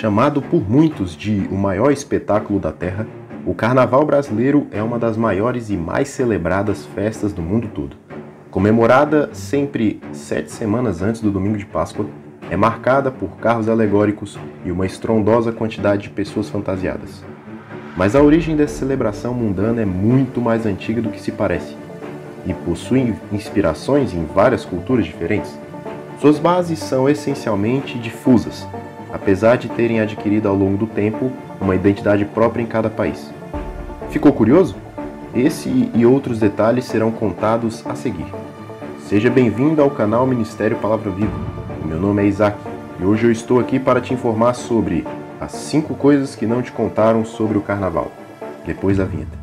Chamado por muitos de o maior espetáculo da Terra, o Carnaval brasileiro é uma das maiores e mais celebradas festas do mundo todo. Comemorada sempre 7 semanas antes do domingo de Páscoa, é marcada por carros alegóricos e uma estrondosa quantidade de pessoas fantasiadas. Mas a origem dessa celebração mundana é muito mais antiga do que se parece, e possui inspirações em várias culturas diferentes. Suas bases são essencialmente difusas, apesar de terem adquirido ao longo do tempo uma identidade própria em cada país. Ficou curioso? Esse e outros detalhes serão contados a seguir. Seja bem-vindo ao canal Ministério Palavra Viva. Meu nome é Isaac e hoje eu estou aqui para te informar sobre as 5 coisas que não te contaram sobre o Carnaval, depois da vinheta.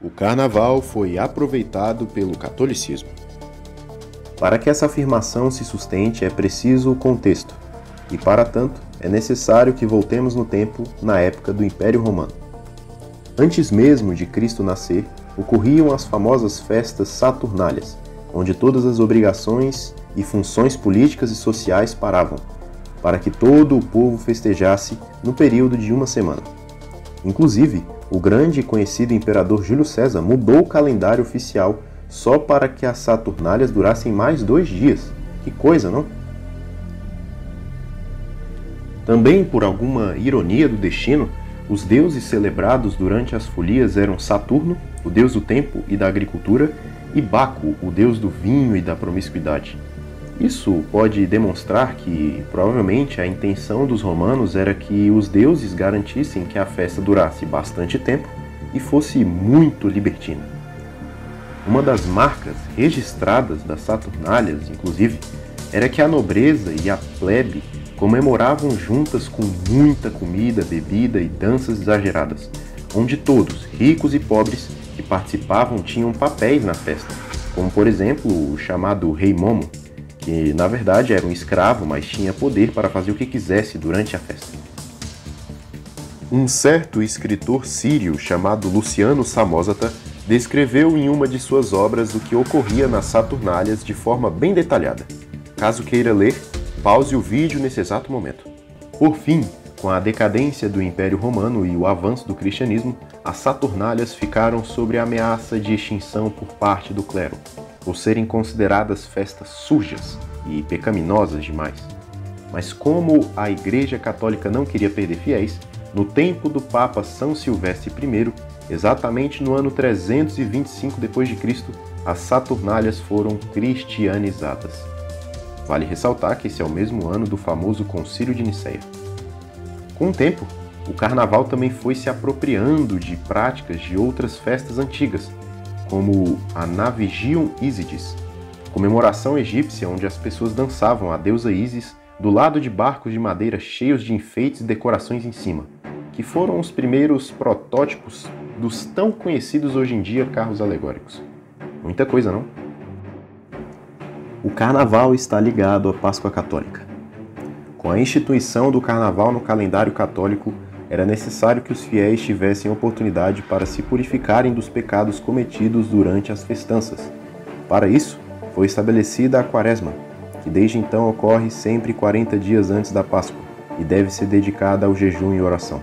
O Carnaval foi aproveitado pelo catolicismo. Para que essa afirmação se sustente é preciso o contexto, e para tanto é necessário que voltemos no tempo na época do Império Romano. Antes mesmo de Cristo nascer, ocorriam as famosas festas saturnálias, onde todas as obrigações e funções políticas e sociais paravam, para que todo o povo festejasse no período de uma semana. Inclusive, o grande e conhecido imperador Júlio César mudou o calendário oficial só para que as saturnálias durassem mais 2 dias. Que coisa, não? Também, por alguma ironia do destino, os deuses celebrados durante as folias eram Saturno, o deus do tempo e da agricultura, e Baco, o deus do vinho e da promiscuidade. Isso pode demonstrar que, provavelmente, a intenção dos romanos era que os deuses garantissem que a festa durasse bastante tempo e fosse muito libertina. Uma das marcas registradas das Saturnálias, inclusive, era que a nobreza e a plebe comemoravam juntas com muita comida, bebida e danças exageradas, onde todos, ricos e pobres, que participavam tinham papéis na festa, como por exemplo o chamado Rei Momo, que na verdade era um escravo, mas tinha poder para fazer o que quisesse durante a festa. Um certo escritor sírio chamado Luciano Samosata descreveu em uma de suas obras o que ocorria nas Saturnálias de forma bem detalhada. Caso queira ler, pause o vídeo nesse exato momento. Por fim, com a decadência do Império Romano e o avanço do cristianismo, as Saturnálias ficaram sob a ameaça de extinção por parte do clero, por serem consideradas festas sujas e pecaminosas demais. Mas como a Igreja Católica não queria perder fiéis, no tempo do Papa São Silvestre I, exatamente no ano 325 d.C., as Saturnálias foram cristianizadas. Vale ressaltar que esse é o mesmo ano do famoso Concílio de Nicéia. Com o tempo, o Carnaval também foi se apropriando de práticas de outras festas antigas, como a Navigium Isidis, comemoração egípcia onde as pessoas dançavam a deusa Ísis do lado de barcos de madeira cheios de enfeites e decorações em cima, que foram os primeiros protótipos dos tão conhecidos hoje em dia carros alegóricos. Muita coisa, não? O Carnaval está ligado à Páscoa Católica. Com a instituição do Carnaval no calendário católico, era necessário que os fiéis tivessem oportunidade para se purificarem dos pecados cometidos durante as festanças. Para isso, foi estabelecida a Quaresma, que desde então ocorre sempre 40 dias antes da Páscoa e deve ser dedicada ao jejum e oração.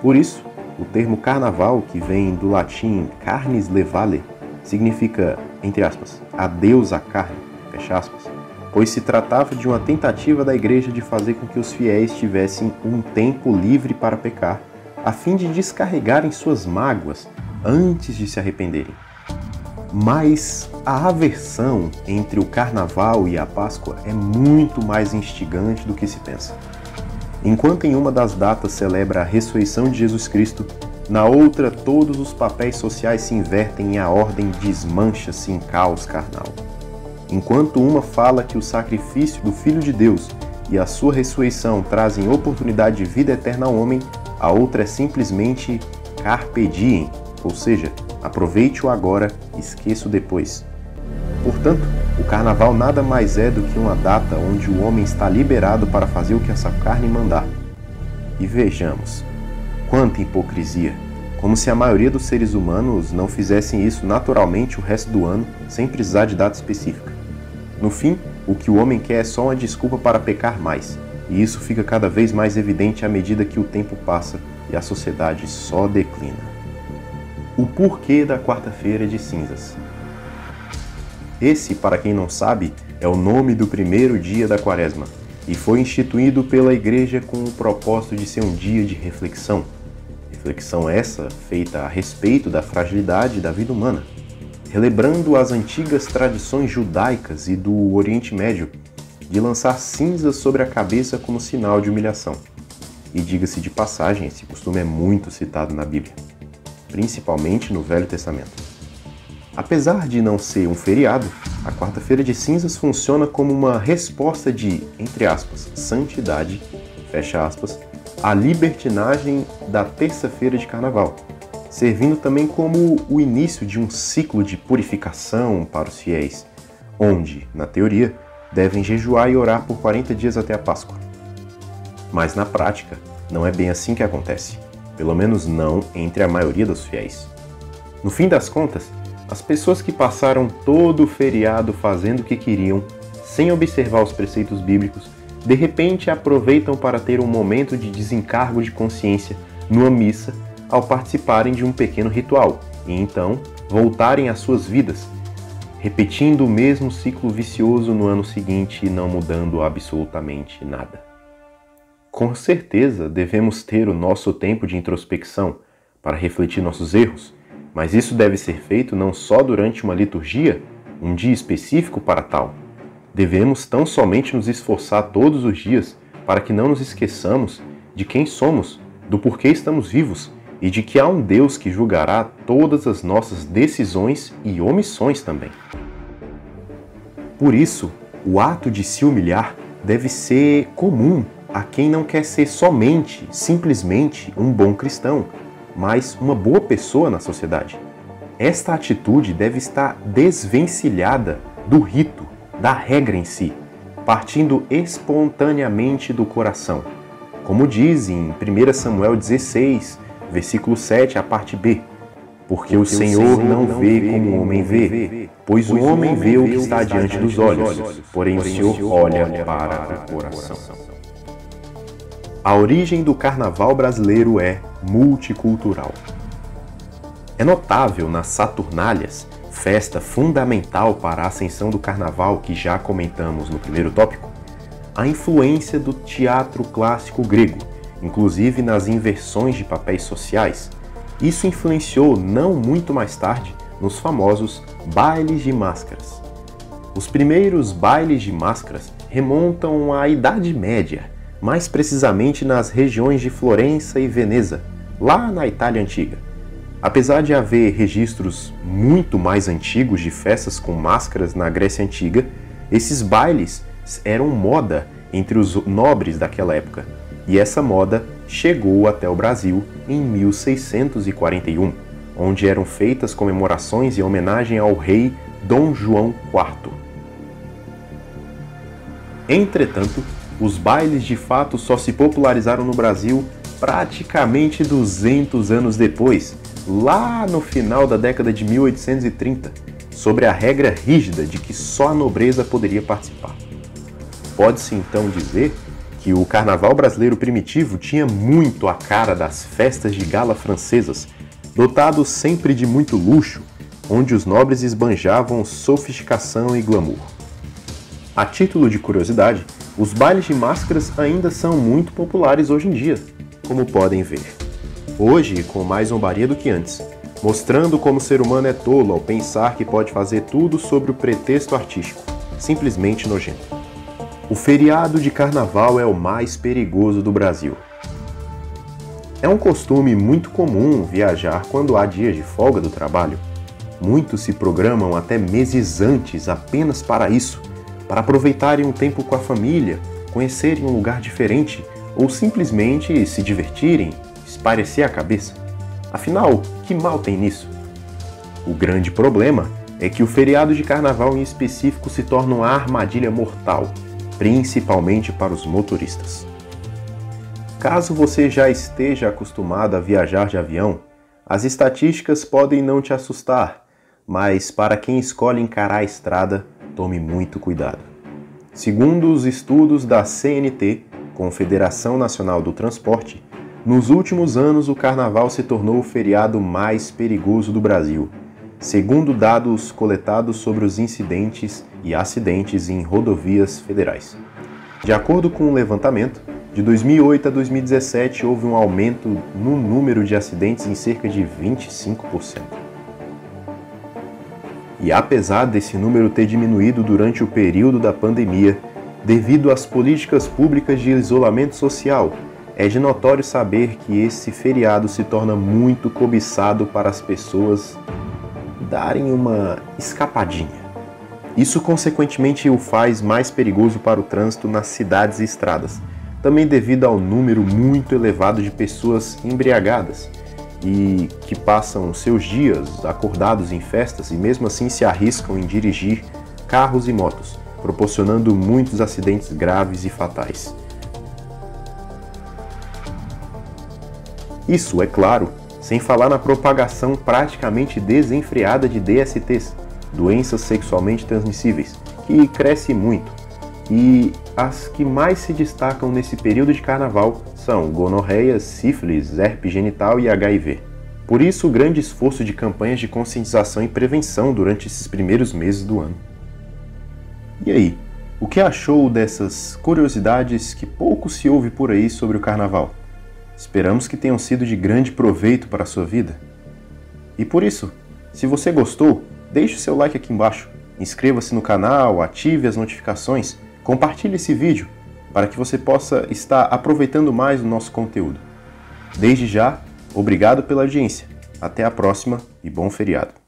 Por isso, o termo Carnaval, que vem do latim carnis levale, significa, entre aspas, adeus à carne, fecha aspas, pois se tratava de uma tentativa da Igreja de fazer com que os fiéis tivessem um tempo livre para pecar, a fim de descarregarem suas mágoas antes de se arrependerem. Mas a aversão entre o Carnaval e a Páscoa é muito mais instigante do que se pensa. Enquanto em uma das datas celebra a ressurreição de Jesus Cristo, na outra todos os papéis sociais se invertem e a ordem desmancha-se em caos carnal. Enquanto uma fala que o sacrifício do Filho de Deus e a sua ressurreição trazem oportunidade de vida eterna ao homem, a outra é simplesmente carpe diem, ou seja, aproveite o agora, esqueça o depois. Portanto, o Carnaval nada mais é do que uma data onde o homem está liberado para fazer o que essa carne mandar. E vejamos, quanta hipocrisia! como se a maioria dos seres humanos não fizessem isso naturalmente o resto do ano, sem precisar de data específica. No fim, o que o homem quer é só uma desculpa para pecar mais, e isso fica cada vez mais evidente à medida que o tempo passa e a sociedade só declina. O porquê da Quarta-feira de Cinzas. Esse, para quem não sabe, é o nome do primeiro dia da Quaresma, e foi instituído pela Igreja com o propósito de ser um dia de reflexão. Reflexão essa feita a respeito da fragilidade da vida humana, relembrando as antigas tradições judaicas e do Oriente Médio de lançar cinzas sobre a cabeça como sinal de humilhação. E diga-se de passagem, esse costume é muito citado na Bíblia, principalmente no Velho Testamento. Apesar de não ser um feriado, a Quarta-feira de Cinzas funciona como uma resposta de, entre aspas, santidade, fecha aspas, à libertinagem da Terça-feira de Carnaval, servindo também como o início de um ciclo de purificação para os fiéis, onde, na teoria, devem jejuar e orar por 40 dias até a Páscoa. Mas na prática, não é bem assim que acontece, pelo menos não entre a maioria dos fiéis. No fim das contas, as pessoas que passaram todo o feriado fazendo o que queriam, sem observar os preceitos bíblicos, de repente aproveitam para ter um momento de desencargo de consciência numa missa ao participarem de um pequeno ritual e então voltarem às suas vidas, repetindo o mesmo ciclo vicioso no ano seguinte e não mudando absolutamente nada. Com certeza devemos ter o nosso tempo de introspecção para refletir nossos erros, mas isso deve ser feito não só durante uma liturgia, um dia específico para tal. Devemos tão somente nos esforçar todos os dias para que não nos esqueçamos de quem somos, do porquê estamos vivos e de que há um Deus que julgará todas as nossas decisões e omissões também. Por isso, o ato de se humilhar deve ser comum a quem não quer ser somente, simplesmente um bom cristão, mas uma boa pessoa na sociedade. Esta atitude deve estar desvencilhada do rito, da regra em si, partindo espontaneamente do coração. Como diz em 1 Samuel 16, versículo 7, a parte B, porque o Senhor não vê como o homem vê, pois o homem vê o que está diante dos olhos, porém o Senhor olha para o coração. A origem do carnaval brasileiro é multicultural. É notável nas Saturnálias, festa fundamental para a ascensão do carnaval que já comentamos no primeiro tópico, a influência do teatro clássico grego, inclusive nas inversões de papéis sociais. Isso influenciou não muito mais tarde nos famosos bailes de máscaras. Os primeiros bailes de máscaras remontam à Idade Média, mais precisamente nas regiões de Florença e Veneza, lá na Itália Antiga. Apesar de haver registros muito mais antigos de festas com máscaras na Grécia Antiga, esses bailes eram moda entre os nobres daquela época, e essa moda chegou até o Brasil em 1641, onde eram feitas comemorações em homenagem ao rei Dom João IV. Entretanto, os bailes de fato só se popularizaram no Brasil praticamente 200 anos depois, lá no final da década de 1830, sobre a regra rígida de que só a nobreza poderia participar. Pode-se então dizer que o carnaval brasileiro primitivo tinha muito a cara das festas de gala francesas, dotados sempre de muito luxo, onde os nobres esbanjavam sofisticação e glamour. A título de curiosidade, os bailes de máscaras ainda são muito populares hoje em dia, como podem ver. Hoje, com mais zombaria do que antes, mostrando como o ser humano é tolo ao pensar que pode fazer tudo sob o pretexto artístico, simplesmente nojento. O feriado de carnaval é o mais perigoso do Brasil. É um costume muito comum viajar quando há dias de folga do trabalho. Muitos se programam até meses antes apenas para isso, para aproveitarem um tempo com a família, conhecerem um lugar diferente ou simplesmente se divertirem, espairecer a cabeça. Afinal, que mal tem nisso? O grande problema é que o feriado de carnaval em específico se torna uma armadilha mortal, principalmente para os motoristas. Caso você já esteja acostumado a viajar de avião, As estatísticas podem não te assustar, mas para quem escolhe encarar a estrada, tome muito cuidado. Segundo os estudos da CNT, Confederação Nacional do Transporte, nos últimos anos o Carnaval se tornou o feriado mais perigoso do Brasil, segundo dados coletados sobre os incidentes e acidentes em rodovias federais. De acordo com o levantamento, de 2008 a 2017 houve um aumento no número de acidentes em cerca de 25%. E apesar desse número ter diminuído durante o período da pandemia, devido às políticas públicas de isolamento social, é de notório saber que esse feriado se torna muito cobiçado para as pessoas darem uma escapadinha. Isso, consequentemente, o faz mais perigoso para o trânsito nas cidades e estradas, também devido ao número muito elevado de pessoas embriagadas e que passam seus dias acordados em festas e mesmo assim se arriscam em dirigir carros e motos, proporcionando muitos acidentes graves e fatais. Isso, é claro, sem falar na propagação praticamente desenfreada de DSTs, doenças sexualmente transmissíveis, que cresce muito. E as que mais se destacam nesse período de carnaval são gonorreia, sífilis, herpes genital e HIV. Por isso, o grande esforço de campanhas de conscientização e prevenção durante esses primeiros meses do ano. E aí, o que achou dessas curiosidades que pouco se ouve por aí sobre o carnaval? Esperamos que tenham sido de grande proveito para a sua vida. E por isso, se você gostou, deixe o seu like aqui embaixo, inscreva-se no canal, ative as notificações, compartilhe esse vídeo para que você possa estar aproveitando mais o nosso conteúdo. Desde já, obrigado pela audiência. Até a próxima e bom feriado.